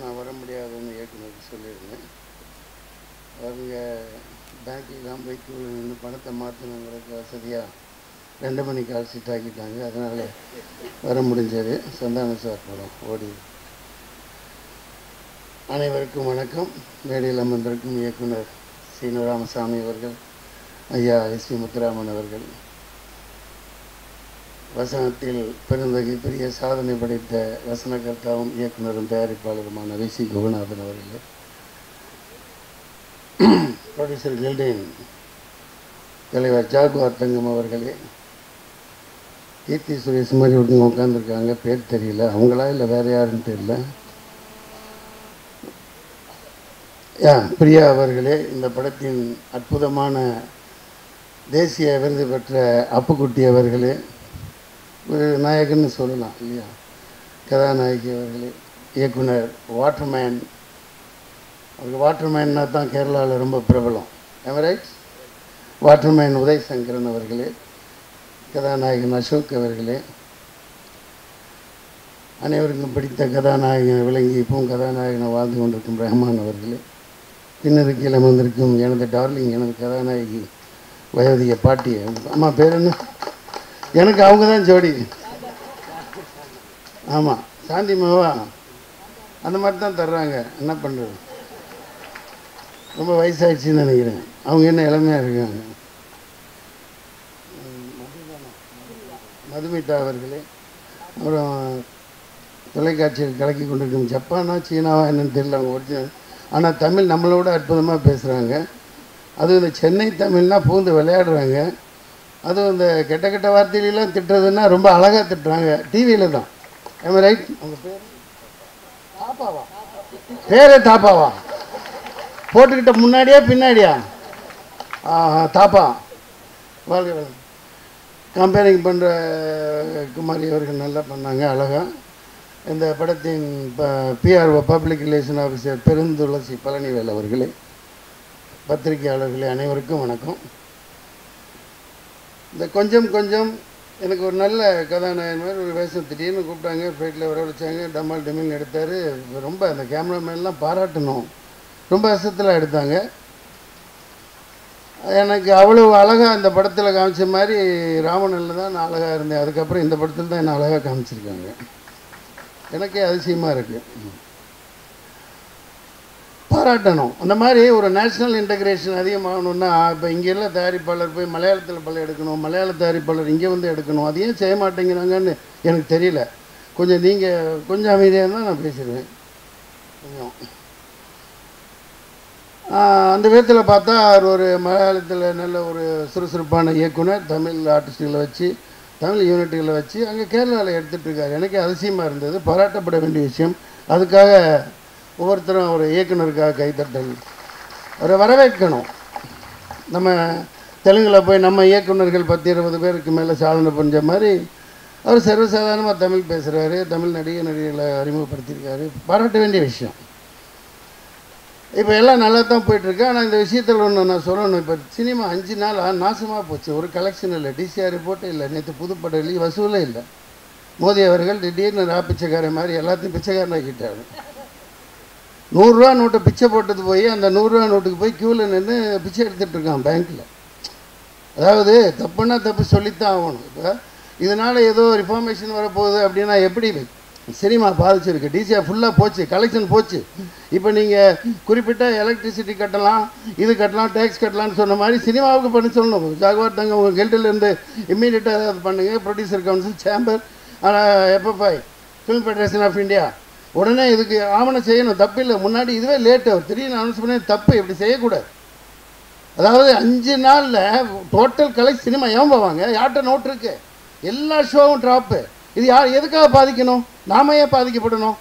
நான் வர முடியாதுன்னு இயக்குனருக்கு சொல்லியிருந்தேன். அவங்க பேங்க்கெலாம் போய் கியூவில் நின்று பணத்தை மாற்றணுங்கிறதுக்கு வசதியாக 2 மணிக்கு கால் ஷீட் ஆக்கிட்டாங்க. அதனால் வர முடிஞ்சது. சந்தானம் சார் படம் ஓடி. அனைவருக்கும் வணக்கம். மேடையில் அமர்ந்திருக்கும் இயக்குனர் சீனராமசாமி அவர்கள், ஐயா எஸ்பி முத்துராமன் அவர்கள், வசனத்தில் பெருந்தகை பெரிய சாதனை படைத்த வசனகர்த்தாவும் இயக்குனரும் தயாரிப்பாளருமான வி.சி. குகநாதன் அவர்களே, ப்ரொடியூசர் கில்டேன் தலைவர் ஜாகுவார் தங்கம் அவர்களே, கீர்த்தி சுரேஷ் மாதிரி ஒருத்தவங்க உட்காந்துருக்காங்க, பேர் தெரியல, அவங்களா இல்லை வேறு யாருன்னு தெரியல, பிரியா அவர்களே, இந்த படத்தின் அற்புதமான தேசிய விருது பெற்ற அப்புக்குட்டி அவர்களே, ஒரு நாயகன்னு சொல்லலாம் இல்லையா, கதாநாயகி அவர்களே, இயக்குனர் வாட்டர்மேன், அவருக்கு வாட்டர்மேன்னா தான் கேரளாவில் ரொம்ப பிரபலம், ரைட், வாட்டர்மேன் உதய் சங்கரன் அவர்களே, கதாநாயகன் அசோக் அவர்களே, அனைவருக்கும் பிடித்த கதாநாயகன் விளங்கி இப்பவும் கதாநாயகனை வாழ்ந்து கொண்டிருக்கும் ரஹ்மான் அவர்களே, பின்னருக்கில் அமர்ந்திருக்கும் எனது டார்லிங், எனது கதாநாயகி வயோதிக பாட்டி, அம்மா பேர் என்ன, எனக்கு அவங்க தான் ஜோடி, ஆமாம் சாந்தி மாவா அந்த மாதிரி தான் தர்றாங்க, என்ன பண்ணுறது, ரொம்ப வயசாகிடுச்சின்னு நினைக்கிறேன், அவங்க என்ன இளமையாக இருக்காங்க. மதுமிதா அவர்களே, அப்புறம் தொலைக்காட்சியில் கலக்கி கொண்டிருக்கும் ஜப்பானா சீனாவா என்னன்னு தெரியல அவங்க ஒரிஜினல், ஆனால் தமிழ் நம்மளோட அற்புதமாக பேசுகிறாங்க. அதுவும் இந்த சென்னை தமிழ்னால் பூந்து விளையாடுறாங்க. அதுவும் இந்த கெட்ட கெட்ட வார்த்தையிலாம் திட்டுறதுன்னா ரொம்ப அழகாக திட்டுறாங்க, டிவியில் தான், ரைட். அவங்க பேர் தாப்பாவா, பேரே தாப்பாவா, போட்டுக்கிட்ட முன்னாடியா பின்னாடியா, தாப்பா வாழ்க. கம்பேரிங் பண்ணுற குமாரி அவர்கள் நல்லா பண்ணாங்க, அழகாக. இந்த படத்தின் PRO public relation officer Perunthulasi Palanivel அவர்களே, பத்திரிகையாளர்களே, அனைவருக்கும் வணக்கம். இந்த கொஞ்சம் கொஞ்சம் எனக்கு ஒரு நல்ல கதாநாயகன் மாதிரி ஒரு வேஷம் திடீர்னு கூப்பிட்டாங்க, ஃப்ளைட்டில் வரவழைச்சாங்க, டமால் டெமில் எடுத்தார். ரொம்ப அந்த கேமராமேன்லாம் பாராட்டணும், ரொம்ப வருஷத்தில் எடுத்தாங்க. எனக்கு அவ்வளோ அழகாக அந்த படத்தில் காமிச்ச மாதிரி ராவணனில் தான் நான் அழகாக இருந்தேன். அதுக்கப்புறம் இந்த படத்தில் தான் என்ன அழகாக காமிச்சிருக்காங்க. எனக்கே அதிசயமாக இருக்குது, பாராட்டணும். அந்த மாதிரி ஒரு நேஷ்னல் இன்டகிரேஷன் அதிகமாகணுன்னா, இப்போ இங்கே எல்லாம் தயாரிப்பாளர் போய் மலையாளத்தில் படம் எடுக்கணும், மலையாள தயாரிப்பாளர் இங்கே வந்து எடுக்கணும், அது ஏன் செய்ய மாட்டேங்கிறாங்கன்னு எனக்கு தெரியல. கொஞ்சம் நீங்கள் கொஞ்சம் அமைதியாக இருந்தால் நான் பேசிடுவேன். கொஞ்சம் அந்த விதத்தில் பார்த்தா அவர் ஒரு மலையாளத்தில் நல்ல ஒரு சுறுசுறுப்பான இயக்குனர், தமிழ் ஆர்டிஸ்டுகளை வச்சு, தமிழ் யூனிட்டுகளை வச்சு அங்கே கேரளாவில் எடுத்துகிட்ருக்காரு. எனக்கு அதிசயமாக இருந்தது, பாராட்டப்பட வேண்டிய விஷயம். அதுக்காக ஒவ்வொருத்தரும் ஒரு இயக்குனருக்காக கைத்தட்டல் அவரை வரவேற்கணும். நம்ம தெலுங்கில் போய் நம்ம இயக்குனர்கள் 10-20 பேருக்கு மேலே சாதனை பண்ண மாதிரி அவர் சர்வசாதாரணமாக தமிழ் பேசுகிறாரு, தமிழ் நடிகர்களை அறிமுகப்படுத்தியிருக்காரு, பாராட்ட வேண்டிய விஷயம். இப்போ எல்லாம் நல்லா தான் போயிட்டுருக்கு. ஆனால் இந்த விஷயத்தில் ஒன்று நான் சொல்லணும். இப்போ சினிமா 5 நாள் நாசமாக போச்சு. ஒரு கலெக்ஷன் இல்லை, டிசிஆர் ரிப்போர்ட்டே இல்லை, நேற்று புதுப்பட இல்லை, வசூலே இல்லை. மோடி அவர்கள் திடீர்னு பிச்சைக்காரன் மாதிரி எல்லாத்தையும் பிச்சைக்காரனாக்கிட்டாரு. 100 ரூபா நோட்டை பிச்சை போட்டது போய் அந்த 100 ரூபா நோட்டுக்கு போய் க்யூவில் நின்று பிச்சை எடுத்துகிட்டு இருக்கான் பேங்க்கில். அதாவது தப்புன்னா தப்பு சொல்லித்தான் ஆகணும். இப்போ இதனால் ஏதோ ரிஃபார்மேஷன் வரப்போகுது அப்படின்னா எப்படி சினிமா பாதிச்சிருக்கு? டிசிஆர் ஃபுல்லாக போச்சு, கலெக்ஷன் போச்சு. இப்போ நீங்கள் குறிப்பிட்ட எலக்ட்ரிசிட்டி கட்டலாம், இது கட்டலாம், டேக்ஸ் கட்டலான்னு சொன்ன மாதிரி சினிமாவுக்கு பண்ணி சொல்லணும். ஜாகுவார் தங்க உங்கள் கில்டிலேருந்து இம்மீடியட்டாக ஏதாவது பண்ணுங்கள். Producer council, chamber, FFI, film federation of India, உடனே இதுக்கு ஆவணம் செய்யணும். தப்பு இல்லை. முன்னாடி இதுவே லேட்டு, அவர் திடீர்னு அனௌன்ஸ் பண்ணி தப்பு, இப்படி செய்யக்கூடாது. அதாவது 5 நாளில் டோட்டல் கலெக்ட் சினிமா ஏன் போவாங்க? யார்கிட்ட நோட் இருக்கு? எல்லா ஷோவும் ட்ராப்பு. இது யார் எதுக்காக பாதிக்கணும்? நாம ஏன் பாதிக்கப்படணும்?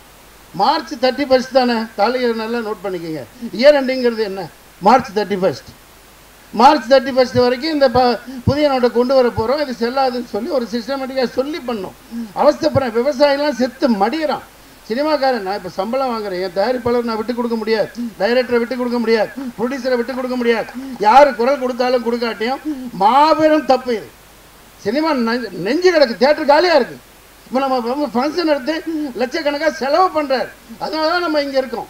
மார்ச் 31 தானே, தலையை நல்லா நோட் பண்ணிக்கோங்க. இயர் எண்டிங்கிறது என்ன? மார்ச் 31. மார்ச் 31 வரைக்கும் இந்த புதிய நோட்டை கொண்டு வர போகிறோம், இது செல்லாதுன்னு சொல்லி ஒரு சிஸ்டமேட்டிக்காக சொல்லி பண்ணோம். அவஸ்தைப்படுறேன், விவசாயிலாம் செத்து மடிகிறான். சினிமாக்காரன் நான் இப்போ சம்பளம் வாங்குறேன், என் தயாரிப்பாளர் நான் விட்டு கொடுக்க முடியாது, டைரக்டரை விட்டு கொடுக்க முடியாது, ப்ரொடியூசரை விட்டு கொடுக்க முடியாது. யார் குரல் கொடுத்தாலும் கொடுக்காட்டியும் மாபெரும் தப்பு இது. சினிமா நெஞ்சு கிடக்கு, தியேட்டர் காலியாக இருக்குது. இப்போ நம்ம ஃபங்க்ஷன் எடுத்து லட்சக்கணக்காக செலவு பண்ணுறாரு. அதனால தான் நம்ம இங்கே இருக்கோம்.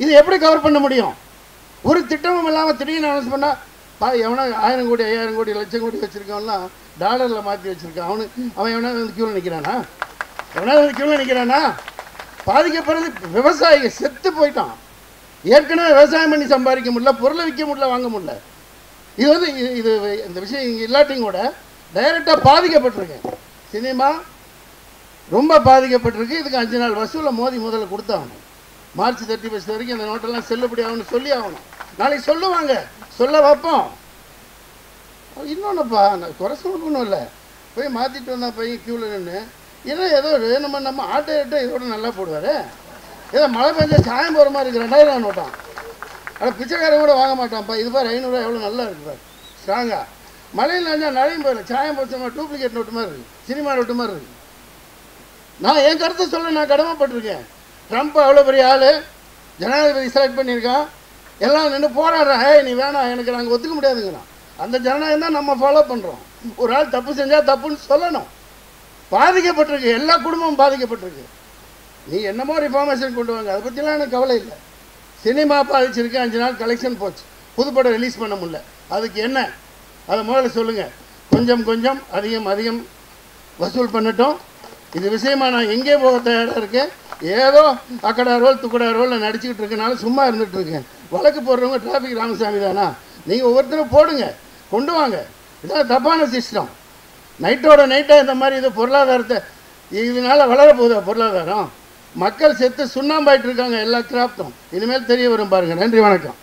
இது எப்படி கவர் பண்ண முடியும்? ஒரு திட்டமும் இல்லாமல் திடீர்னு அனௌன்ஸ் பண்ணால் எவனா 1000 கோடி 5000 கோடி லட்சம் கோடி வச்சுருக்கவன்லாம் டாலரில் மாற்றி வச்சுருக்கான். அவன் எவனா வந்து க்யூவில் நிற்கிறானா? எவனாவது வந்து க்யூவில் நிற்கிறானா? பாதிக்கப்படுறது விவசாயிகள் செத்து போயிட்டான். ஏற்கனவே விவசாயம் பண்ணி சம்பாதிக்க முடியல, பொருளை விற்க முடியல, வாங்க முடியல. இது வந்து இது இந்த விஷயம் இங்கே இல்லாட்டியும் கூட டைரெக்டாக பாதிக்கப்பட்டிருக்கேன். சினிமா ரொம்ப பாதிக்கப்பட்டிருக்கு. இதுக்கு 5 நாள் வசூலை மோதி முதல்ல கொடுத்தாகணும். மார்ச் 31 வரைக்கும் இந்த நோட்டெல்லாம் செல்லுபடி ஆகணும்னு சொல்லி ஆகணும். நாளைக்கு சொல்லுவாங்க, சொல்ல வைப்போம். இன்னொன்றுப்பா, நான் குறை சொல்லணும் இல்லை, போய் மாற்றிட்டு வந்தா பையன் க்யூவில் நின்று ஏதோ நம்ம ஆட்டை இதோட நல்லா போடுவார். ஏதோ மழை பெஞ்சா சாயம் போகிற மாதிரி இருக்குது 2000 நோட்டான். ஆனால் பிச்சைக்காரன் கூட வாங்க மாட்டான்ப்பா. இது பாரு 500 எவ்வளோ நல்லா இருக்குது பாரு, ஸ்ட்ராங்காக. மழையில் நினைஞ்சா நழையும் போயிடல, சாயம் போச்சமா டூப்ளிகேட் நோட்டு மாதிரி இருக்குது, சினிமா நோட்டு மாதிரி இருக்குது. நான் என் கருத்தை சொல்ல நான் கடமைப்பட்டிருக்கேன். ட்ரம்ப் அவ்வளோ பெரிய ஆள், ஜனாதிபதி செலக்ட் பண்ணியிருக்கான், எல்லாம் நின்று போராடுறான். நீ வேணாம், எனக்கு நாங்கள் ஒத்துக்க முடியாதுங்கிறான். அந்த ஜனநாயகம் தான் நம்ம ஃபாலோ பண்ணுறோம். ஒரு ஆள் தப்பு செஞ்சால் தப்புன்னு சொல்லணும். பாதிக்கப்பட்டிருக்கு, எல்லா குடும்பமும் பாதிக்கப்பட்டிருக்கு. நீ என்னமோ ரிஃபார்மேஷன் கொண்டு வாங்க, அதை பற்றிலாம் எனக்கு கவலை இல்லை. சினிமா பாதிச்சிருக்கு, 5 நாள் கலெக்ஷன் போச்சு, புதுப்படம் ரிலீஸ் பண்ண முடியல. அதுக்கு என்ன, அதை முதல்ல சொல்லுங்கள். கொஞ்சம் கொஞ்சம் அதிகம் வசூல் பண்ணட்டும். இது விஷயமா நான் எங்கே போக தயாராக இருக்கேன். ஏதோ அக்கடா ரோல் துக்கடா ரோலில் நடிச்சுக்கிட்டு இருக்கனால சும்மா இருந்துகிட்டு இருக்கேன். வழக்கு போடுறவங்க டிராஃபிக் ராமசாமி தானா? நீங்கள் ஒவ்வொருத்தரும் போடுங்க, கொண்டு வாங்க. இதெல்லாம் தப்பான சிஸ்டம். நைட்டோட நைட்டாக இந்த மாதிரி இது பொருளாதாரத்தை இதனால் வளரப்போகுதா பொருளாதாரம்? மக்கள் செத்து சுண்ணாம்பாயிட்டு இருக்காங்க எல்லா கிராஃப்டும். இனிமேல் தெரிய வரும் பாருங்கள். நன்றி, வணக்கம்.